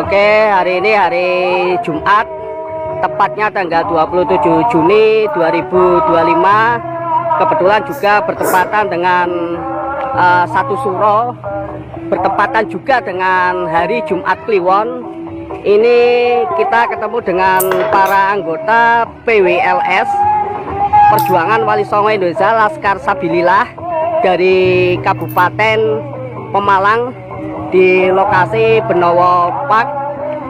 Oke, hari ini hari Jumat, tepatnya tanggal 27 Juni 2025. Kebetulan juga bertepatan dengan satu Suro, bertepatan juga dengan hari Jumat Kliwon. Ini kita ketemu dengan para anggota PWLS Perjuangan Wali Songo Indonesia Laskar Sabilillah dari Kabupaten Pemalang di lokasi Benowo Park.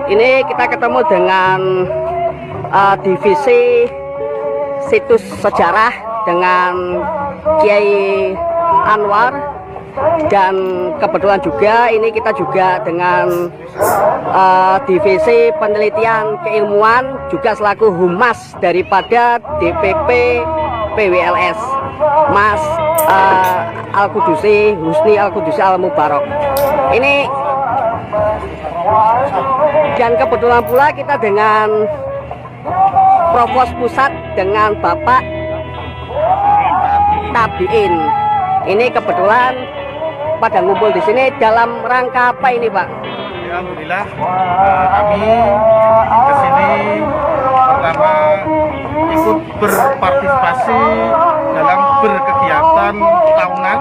Ini kita ketemu dengan divisi situs sejarah dengan Kiai Anwar, dan kebetulan juga ini kita juga dengan divisi penelitian keilmuan juga selaku humas daripada DPP PWLS, Mas Al-Qudusi Husni Al-Qudusi Al-Mubarok. Ini dan kebetulan pula kita dengan Provos Pusat dengan Bapak Tabiin. Ini kebetulan pada ngumpul di sini dalam rangka apa ini, Pak? Alhamdulillah, kami kesini pertama ikut berpartisipasi dalam berkegiatan tahunan,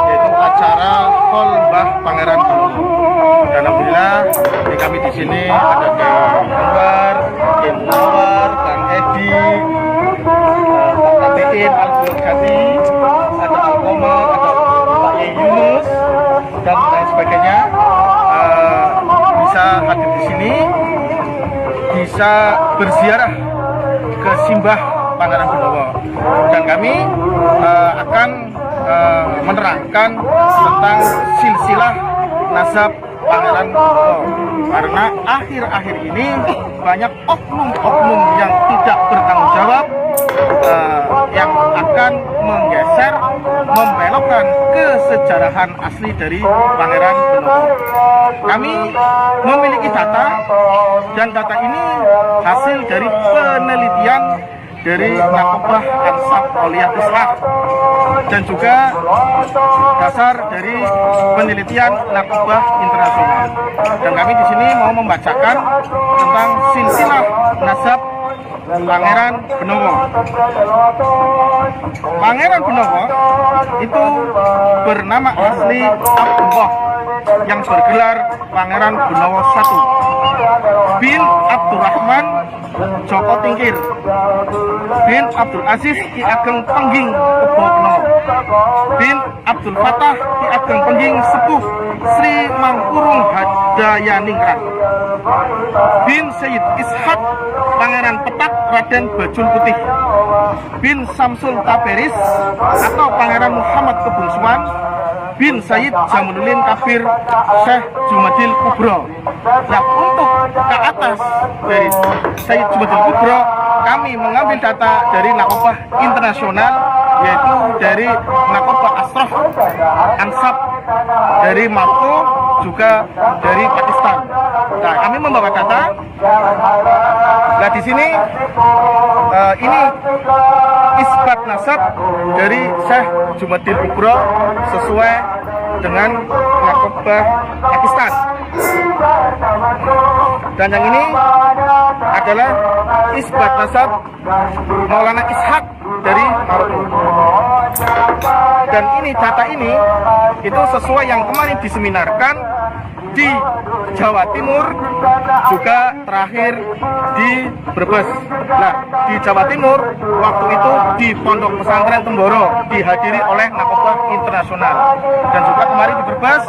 yaitu acara Hall Mbah Pangeran Benowo. Dan alhamdulillah di kami di sini ada Kiai Anwar, Kiai Munawar, Kang Edi, Pak Tabiin Al-Burjati, ada Al-Koma, ada Pak Yunus dan lain sebagainya. Bisa hadir di sini, bisa berziarah ke Simbah Pangeran Benowo, dan kami akan menerangkan tentang silsilah nasab Pangeran Benowo, karena akhir-akhir ini banyak oknum-oknum yang tidak bertanggung jawab yang akan menggeser, membelokkan kesejarahan asli dari Pangeran Benowo. Kami memiliki data, dan data ini hasil dari penelitian dari Nakobah Ansab Aulia Ishaq, dan juga dasar dari penelitian Nakobah Internasional. Dan kami di sini mau membacakan tentang silsilah nasab Pangeran Benowo. Pangeran Benowo itu bernama asli Abdullah yang bergelar Pangeran Benowo I bin Abdurrahman Joko Tingkir bin Abdul Aziz Ki Ageng Pengging Kebokno bin Abdul Fatah Ki Ageng Pengging Sepuh Sri Mangkurung Hadayaningrat bin Sayyid Ishak Pangeran Petak Raden Bajul Putih bin Samsul Taberis atau Pangeran Muhammad Kebunsuan bin Sayyid Jamaludin Kabir Syekh Jumadil Kubro. Nah, untuk ke atas dari Sayyid Jumadil Kubro, kami mengambil data dari Nakobah Internasional, yaitu dari Nakobah Ashraf Ansab dari Maroko, juga dari Pakistan. Nah, kami membawa data. Nah, di sini ini isbat nasab dari Syekh Jumadil Kubro sesuai dengan Nakobah Pakistan. Dan yang ini adalah isbat nasab Maulana Ishak dari Maroko. Dan ini data ini itu sesuai yang kemarin diseminarkan di Jawa Timur, juga terakhir di Brebes. Nah, di Jawa Timur waktu itu di Pondok Pesantren Temboro dihadiri oleh Nakobah Internasional, dan juga kemarin di Brebes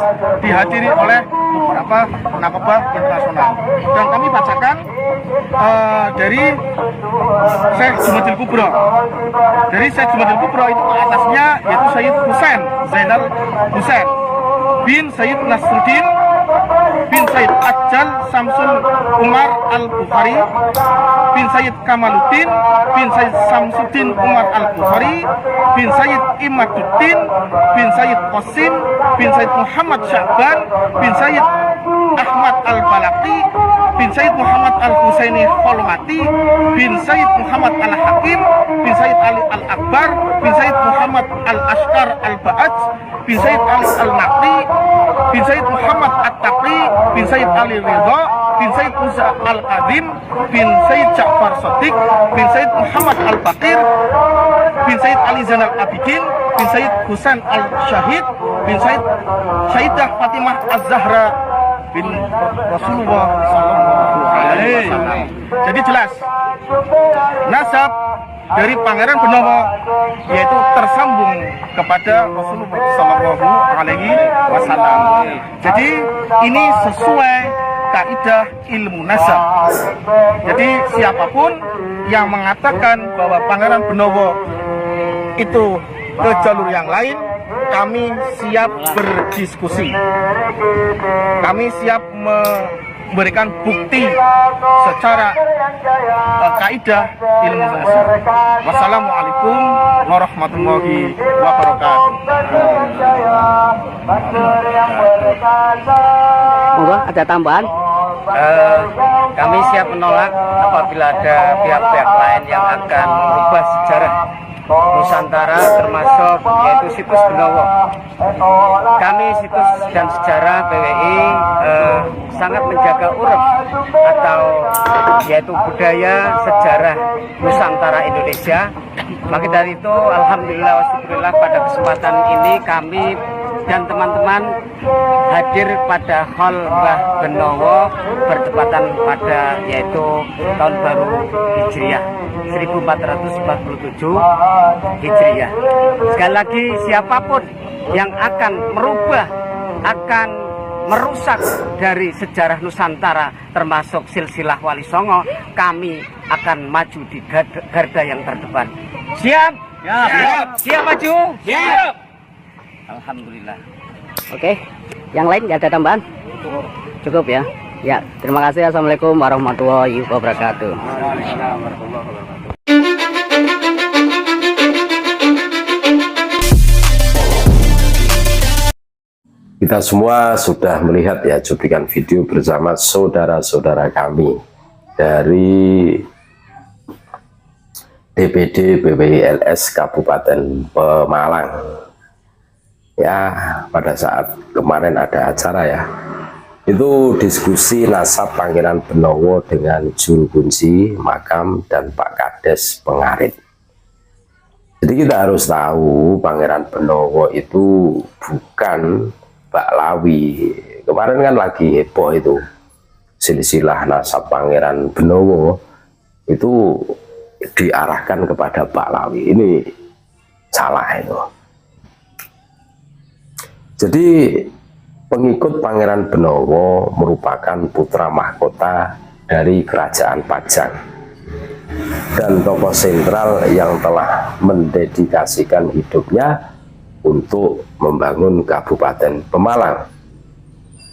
dihadiri oleh beberapa Nakobah Internasional. Dan kami bacakan dari Syekh Jumadil Kubro. Dari Syekh Jumadil Kubro itu ke atasnya yaitu Sayyid Husain Zainal Husain bin Sayyid Nasruddin bin Sayyid Ajal Samsul Umar Al-Bukhari bin Sayyid Kamaluddin bin Sayyid Samsuddin Umar Al-Bukhari bin Sayyid Imaduddin bin Sayyid Qasim bin Sayyid Muhammad Sya'ban bin Sayyid Ahmad Al-Balaqi bin Sayyid Muhammad Al-Husaini Kholwati bin Sayyid Muhammad Al-Hakim bin Sayyid Ali Al-Akbar bin Sayyid Muhammad Al-Ashkar Al-Ba'aj bin Sayyid Ali Al-Naqli bin Sayyid Muhammad At-Taqi bin Sayyid Ali Ridha bin Said Musa Al-Qadim bin Said Ja'far Shadiq bin Said Muhammad Al-Baqir bin Said Ali Zainal Abidin bin Said Husain Al-Syahid bin Said Syaidah Fatimah Az-Zahra bin Rasulullah Sallallahu Alaihi Wasallam. Jadi jelas nasab dari Pangeran Benowo yaitu tersambung kepada Rasulullah Sallallahu Alaihi Wasallam. Jadi ini sesuai kaidah ilmu nasab. Jadi siapapun yang mengatakan bahwa Pangeran Benowo itu ke jalur yang lain, kami siap berdiskusi. Kami siap memberikan bukti secara kaidah ilmu nasab. Wassalamualaikum warahmatullahi wabarakatuh. Monggo ada tambahan? Kami siap menolak apabila ada pihak-pihak lain yang akan merubah sejarah Nusantara, termasuk yaitu situs Benowo. Kami situs dan sejarah PWI sangat menjaga uruf atau yaitu budaya sejarah Nusantara Indonesia. Maka dari itu alhamdulillah wasyukurillah pada kesempatan ini kami dan teman-teman hadir pada hall Mbah Benowo bertepatan pada yaitu tahun baru Hijriah 1447 Hijriah. Sekali lagi siapapun yang akan merubah, akan merusak dari sejarah Nusantara termasuk silsilah Wali Songo, kami akan maju di garda yang terdepan. Siap? Siap. Siap maju? Siap. Alhamdulillah. Oke, yang lain nggak ada tambahan? Cukup ya. Ya, terima kasih. Assalamualaikum warahmatullahi wabarakatuh. Kita semua sudah melihat ya cuplikan video bersama saudara-saudara kami dari DPD PWI-LS Kabupaten Pemalang. Ya, pada saat kemarin ada acara ya, itu diskusi nasab Pangeran Benowo dengan juru kunci makam dan Pak Kades Pengarit. Jadi kita harus tahu Pangeran Benowo itu bukan Baklawi. Kemarin kan lagi heboh itu silsilah nasab Pangeran Benowo itu diarahkan kepada Baklawi. Ini salah itu. Jadi pengikut Pangeran Benowo merupakan putra mahkota dari Kerajaan Pajang dan tokoh sentral yang telah mendedikasikan hidupnya untuk membangun Kabupaten Pemalang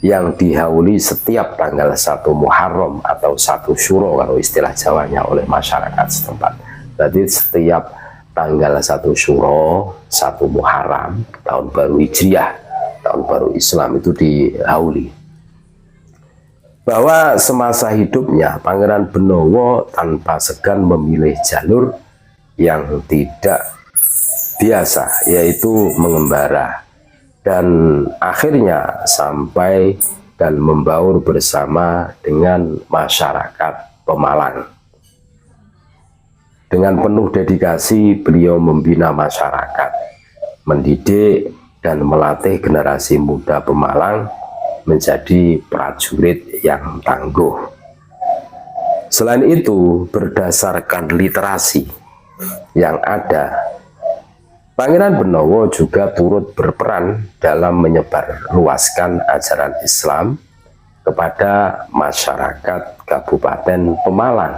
yang dihauli setiap tanggal 1 Muharram atau 1 Syuro kalau istilah Jawanya oleh masyarakat setempat. Berarti setiap tanggal 1 Syuro, 1 Muharram, tahun baru Hijriah, tahun baru Islam itu dihauli. Bahwa semasa hidupnya Pangeran Benowo tanpa segan memilih jalur yang tidak biasa, yaitu mengembara, dan akhirnya sampai dan membaur bersama dengan masyarakat Pemalang. Dengan penuh dedikasi beliau membina masyarakat, mendidik dan melatih generasi muda Pemalang menjadi prajurit yang tangguh. Selain itu, berdasarkan literasi yang ada, Pangeran Benowo juga turut berperan dalam menyebarluaskan ajaran Islam kepada masyarakat Kabupaten Pemalang.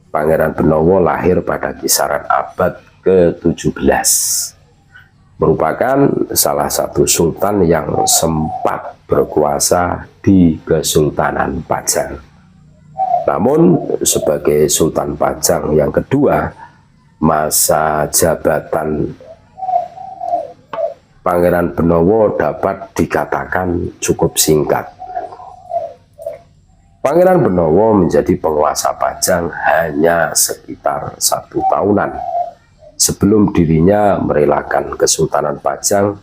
Pangeran Benowo lahir pada kisaran abad ke-17. Merupakan salah satu sultan yang sempat berkuasa di Kesultanan Pajang. Namun sebagai Sultan Pajang yang kedua, masa jabatan Pangeran Benowo dapat dikatakan cukup singkat. Pangeran Benowo menjadi penguasa Pajang hanya sekitar 1 tahunan sebelum dirinya merelakan Kesultanan Pajang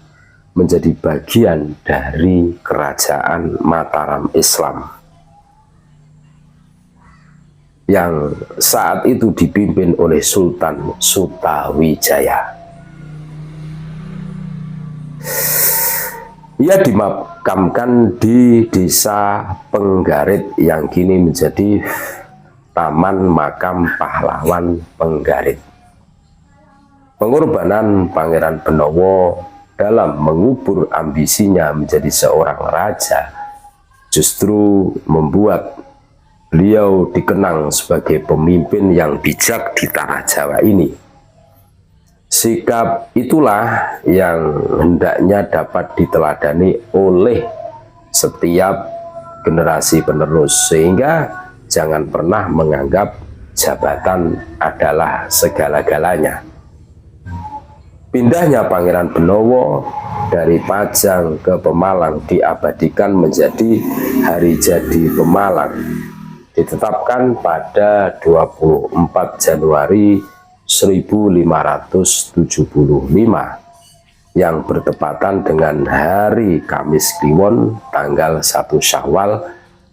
menjadi bagian dari Kerajaan Mataram Islam yang saat itu dipimpin oleh Sultan Sutawijaya. Ia dimakamkan di Desa Penggarit yang kini menjadi Taman Makam Pahlawan Penggarit. Pengorbanan Pangeran Benowo dalam mengubur ambisinya menjadi seorang raja justru membuat beliau dikenang sebagai pemimpin yang bijak di tanah Jawa ini. Sikap itulah yang hendaknya dapat diteladani oleh setiap generasi penerus, sehingga jangan pernah menganggap jabatan adalah segala-galanya. Pindahnya Pangeran Benowo dari Pajang ke Pemalang diabadikan menjadi Hari Jadi Pemalang, ditetapkan pada 24 Januari 1575 yang bertepatan dengan Hari Kamis Kliwon tanggal 1 Syawal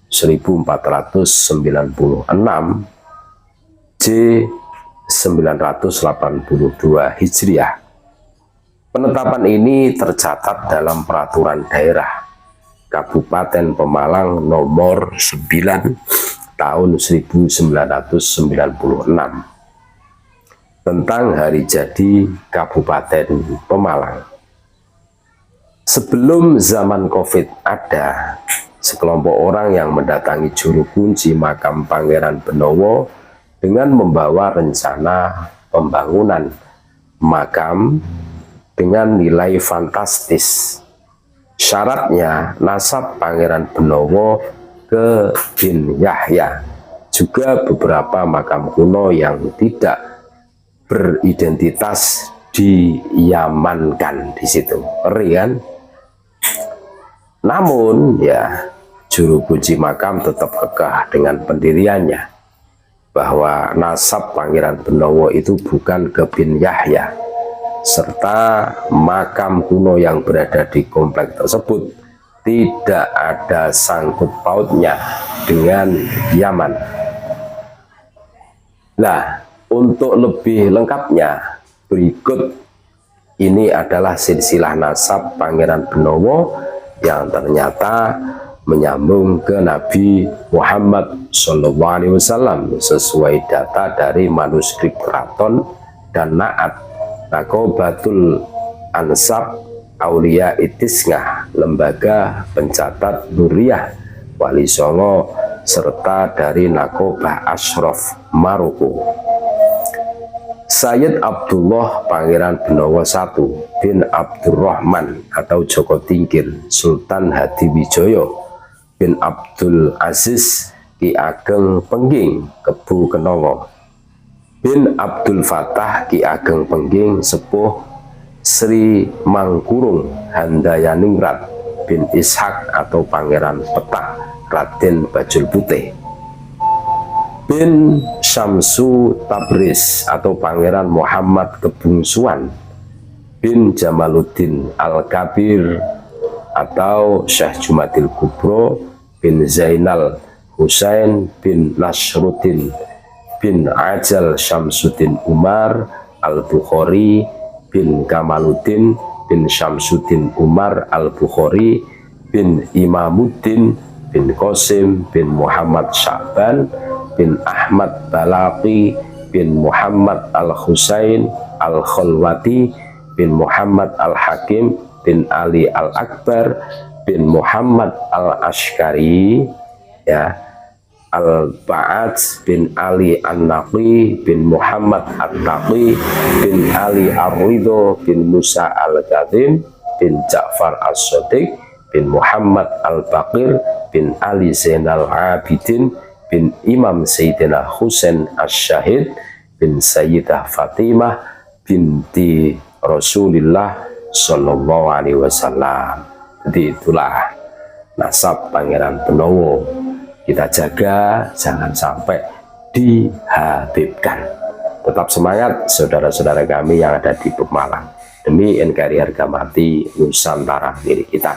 1496 J 982 Hijriah. Penetapan ini tercatat dalam Peraturan Daerah Kabupaten Pemalang nomor 9 tahun 1996 tentang Hari Jadi Kabupaten Pemalang. Sebelum zaman Covid ada sekelompok orang yang mendatangi juru kunci makam Pangeran Benowo dengan membawa rencana pembangunan makam dengan nilai fantastis. Syaratnya nasab Pangeran Benowo ke Bin Yahya, juga beberapa makam kuno yang tidak beridentitas diamankan di situ. Ngeri kan? Namun ya, juru kunci makam tetap kekeh dengan pendiriannya bahwa nasab Pangeran Benowo itu bukan ke Bin Yahya, serta makam kuno yang berada di komplek tersebut tidak ada sangkut pautnya dengan Yaman. Nah, untuk lebih lengkapnya, berikut ini adalah silsilah nasab Pangeran Benowo yang ternyata menyambung ke Nabi Muhammad SAW sesuai data dari manuskrip keraton dan naat Nakobatul Ansab Aulia Itisngah, Lembaga Pencatat Nuriyah Wali Songo, serta dari Nakobah Ashraf Maroko. Sayyid Abdullah Pangeran Benowo I bin Abdurrahman atau Joko Tingkir Sultan Hadiwijoyo bin Abdul Aziz Ki Ageng Pengging Kebu Kenongo bin Abdul Fatah Ki Ageng Pengging Sepuh Sri Mangkurung Handayaningrat bin Ishak atau Pangeran Petak Raden Bajul Putih bin Syamsu Tabriz atau Pangeran Muhammad Kebungsuan bin Jamaluddin Al-Kabir atau Syekh Jumadil Kubro bin Zainal Husain bin Nasruddin bin Ajal Syamsuddin Umar Al-Bukhari bin Kamaluddin bin Syamsuddin Umar Al-Bukhari bin Imamuddin bin Qasim bin Muhammad Sya'ban bin Ahmad Balaqi bin Muhammad Al-Husain Al-Khalwati bin Muhammad Al-Hakim bin Ali Al-Akbar bin Muhammad Al-Ashkari, ya, Al-Ba'ad bin Ali An-Naqi bin Muhammad At-Taqi bin Ali Ar-Ridho bin Musa Al-Kadhim bin Ja'far As-Sadiq bin Muhammad Al-Baqir bin Ali Zainal Abidin bin Imam Sayyidina Husain As-Syahid bin Sayyidah Fatimah binti Rasulullah Sallallahu Alaihi Wasallam. Jadi itulah nasab Pangeran Benowo. Kita jaga jangan sampai dihabibkan. Tetap semangat saudara-saudara kami yang ada di Pemalang, demi NKRI harga mati Nusantara milik kita.